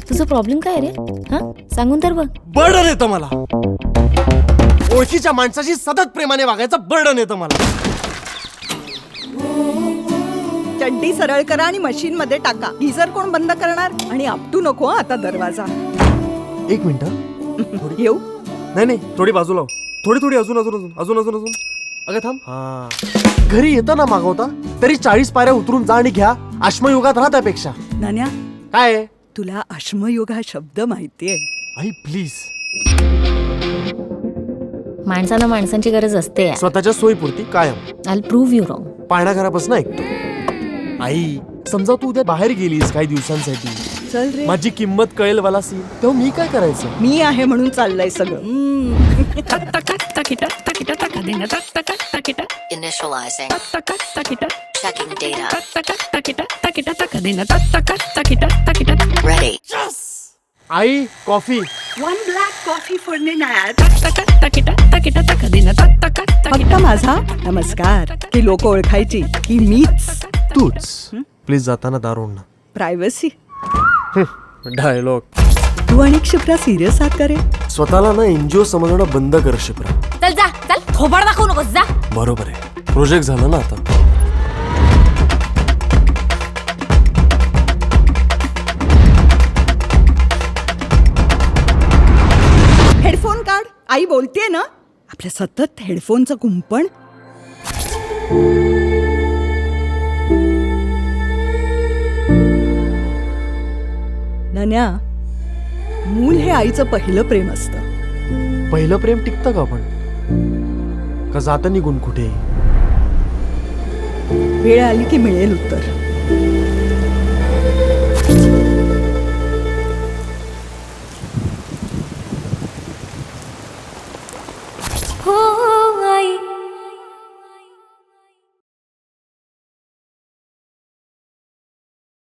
तुझा प्रॉब्लेम काय रे? हा, सांगून तर बघ. बर्डन येतं मला. ओळखीच्या माणसाशी सतत प्रेमाने वागायचं बर्डन येतं मला. चड्डी सरळ करा आणि मशीन मध्ये टाका. गीझर कोण बंद करणार? आणि आपटू नको आता दरवाजा. एक मिनिट. येऊ? नाही थोडी बाजूला हो. थोडी अजून अजून अजून अजून अजून अजून अगं थांब. हा, घरी येताना मागवता तरी 40 पायऱ्या उतरून जा आणि घ्या. अश्मयुगात राहा त्यापेक्षा. नान्या, काय आहे? तुला अश्मयुग हा शब्द माहितीये? आई प्लीज. माणसांना माणसांची गरज असते. स्वतःच्या सोयीपुरती कायम. I prove you wrong. पाळणा घरापासून ऐकतो. आई, समजा तू उद्या बाहेर गेलीस काही दिवसांसाठी, चल रे, माझी किंमत कळेल वलासी, तेव्हा मी काय करायचं? मी आहे म्हणून चाललंय सगळं. Initializing. Checking data. Ready. I, coffee. One black coffee for Ninad. फक्त माझा नमस्कार की लोक ओळखायची की मीच. तूच. प्लीज जाताना दारोड ना. प्रायव्हसी. डायलॉग. तू आणि क्षिप्रा सिरियस आहात का रे? स्वतःला ना एनजीओ समजणं बंद कर शिप्रा. चल जा, चल थोबाड दाखवू नकोस, जा. बरोबर आहे. प्रोजेक्ट झाला ना आता. हेडफोन काढ. आई बोलतेय ना. आपल्या सतत हेडफोनचं कुंपण. नन्या, मूल हे आईचं पहिलं प्रेम असतं. पहिलं प्रेम टिकतं का पण? का जातं निघून कुठे? वेळ आली की मिळेल उत्तर. हो